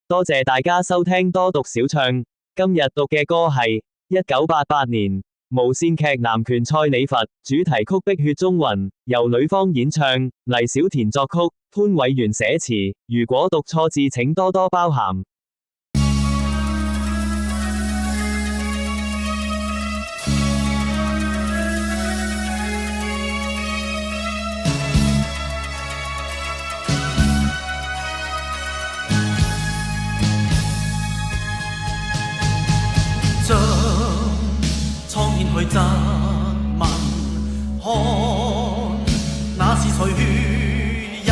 多謝大家收聽多讀小唱。今日讀嘅歌係1988年無線劇男權賽你佛主題曲《碧血中魂》，由呂方演唱，黎小田作曲，潘偉源寫詞。如果讀錯字請多多包涵。將蒼天去質問，看那是誰血印？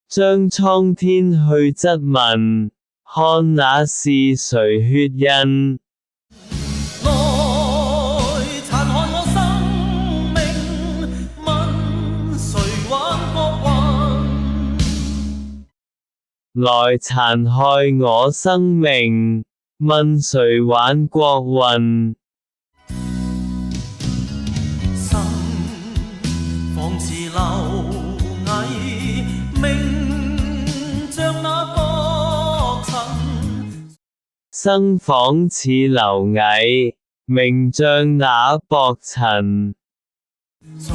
將蒼天去質問，看那是誰血印？來殘害我生命，問誰玩國運？來殘害我生命，問誰玩國運？心仿似螻蟻，明像那薄塵。生仿似螻蟻，明像那薄塵。誰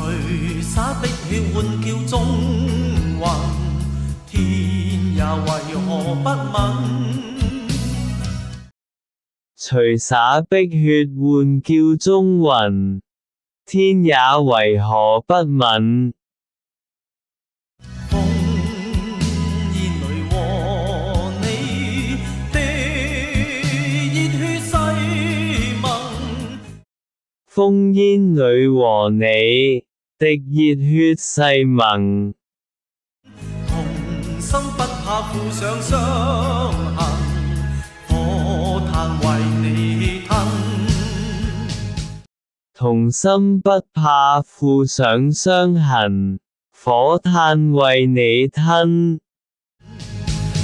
灑碧血換叫中魂？天也為何不泯？隨灑碧血換叫中魂，天也為何不泯？烽煙裏和你的熱血誓盟，烽煙裏和你的熱血誓盟，同心不怕負上傷痕。同心不怕負上傷痕，火炭為你吞。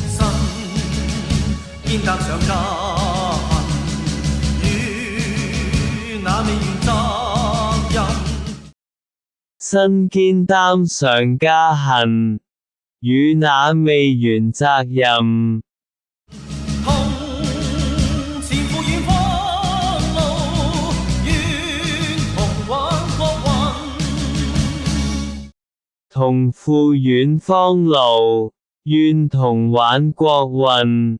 身肩擔上家恨，與那未完責任。身肩擔上家恨，與那未完責任。同赴遠方路，願同玩國運。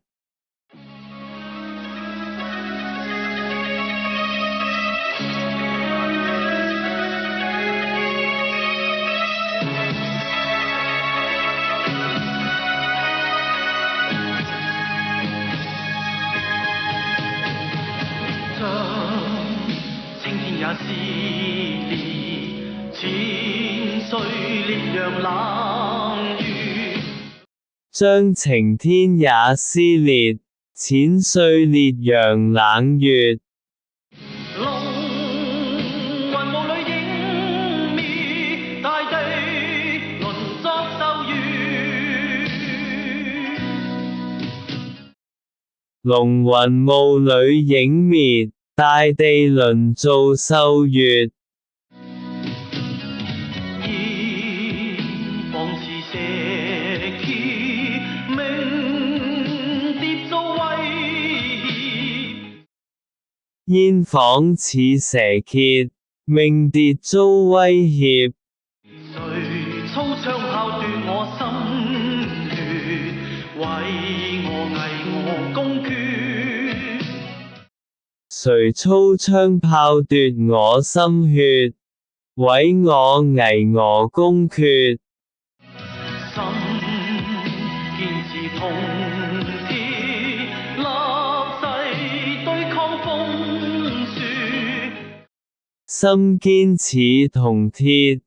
將青天也撕裂，千歲烈陽冷月。將晴天也撕裂，淺碎烈陽冷月。龍雲霧裏影滅，大地淪作咒語。龍雲霧裏影滅，大地淪做獸月。煙仿似蛇蠍，命跌遭威脅。誰操槍炮奪我心血，毀我危我公決？誰操槍炮奪我心血，毀我危我公決？心堅持銅鐵，立誓對抗風雪。心堅似銅鐵，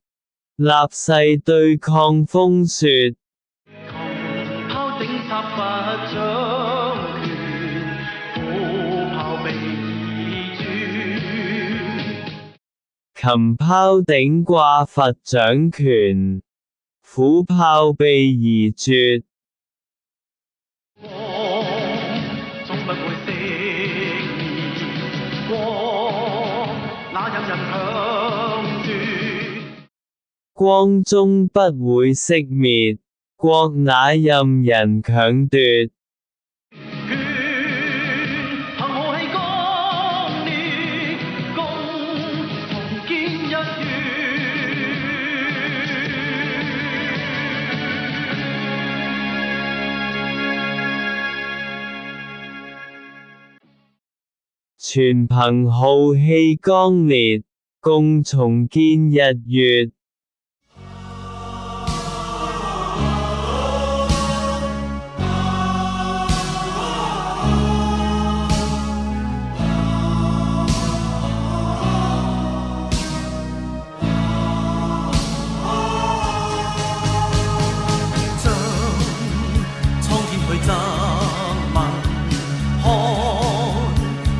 立誓對抗風雪。窮拋頂插拔掌權，虎豹被移絕。琴拋頂掛佛掌權，虎豹被移絕。光總不會熄滅，光那任人強奪。光終不會熄滅，國那任人強奪。全憑浩氣剛烈，共重建日月。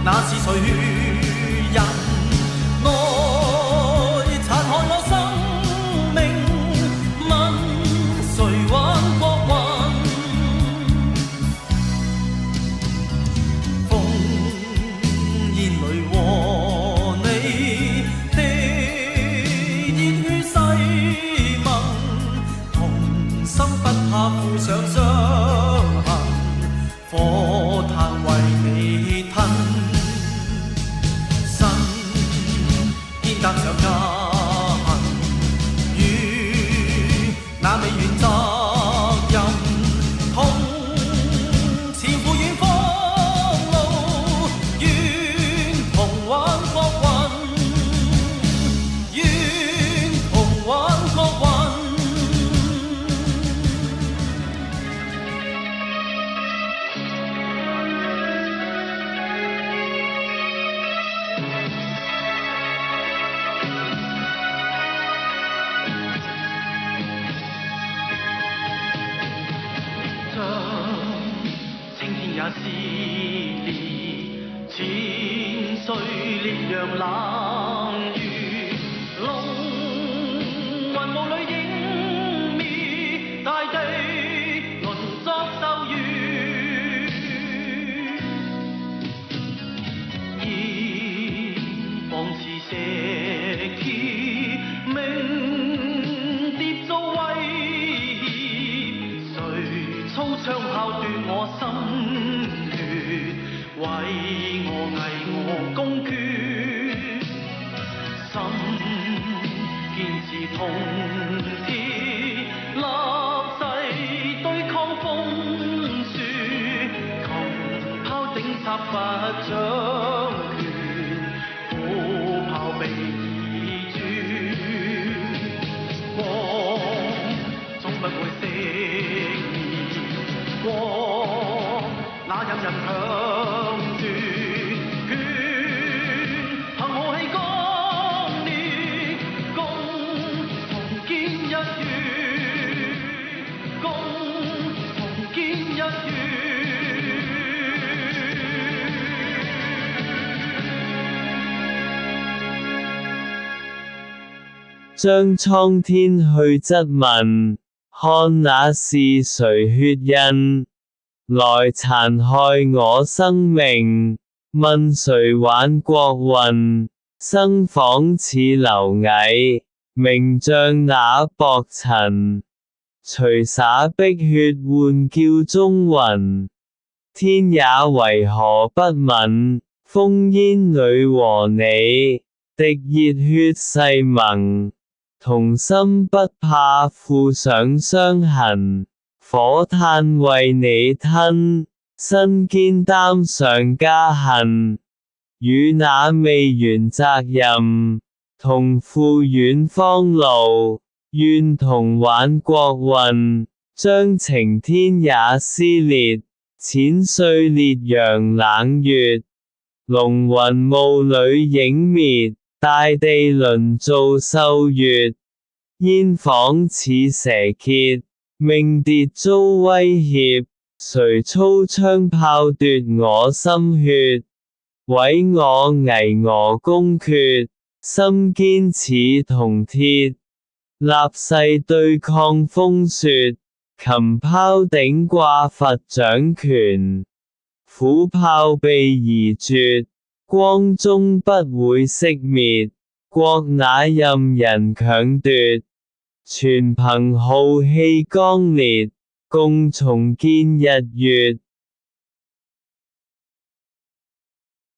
那是誰人來殘害我生命？問誰挽國運？烽煙裏和你的熱血誓盟，同心不怕負上傷痕，火炭為你吞。擔上家恨，與那未完責任，同前赴遠方路，願同挽國運，願同挽國運。也撕裂，千歲烈陽冷月，龍雲霧裏影滅，大地淪作咒語，煙放似石鐵，明碟遭威脅，誰操槍炮奪我心？為我偽我公決，心堅持銅鐵，立誓對抗風雪，琴拋整插不掌權，虎豹被移轉，光總不會熄滅，光那任人強奪，決憑浩氣剛烈，共重建日月，共重建日月。將蒼天去質問，看那是誰血印？來殘害我生命，問誰挽國運？生仿似螻蟻，名將那薄塵。隨灑碧血換叫中魂，天也為何不泯？烽煙裏和你滴熱血誓盟，同心不怕負上傷痕。火炭為你吞，身肩擔上家恨，與那未完責任，同赴遠方路，願同挽國運，將情天也撕裂，淺碎烈陽冷月，龍雲霧裏影滅，大地淪做獸月，煙仿似蛇蠍。命跌遭威脅，誰操槍炮奪我心血？毀我巍峨公決，心堅似銅鐵，立誓對抗風雪，琴拋頂掛佛掌權，虎豹被移絕，光終不會熄滅，國那任人強奪。全憑浩氣剛烈，共重建日月。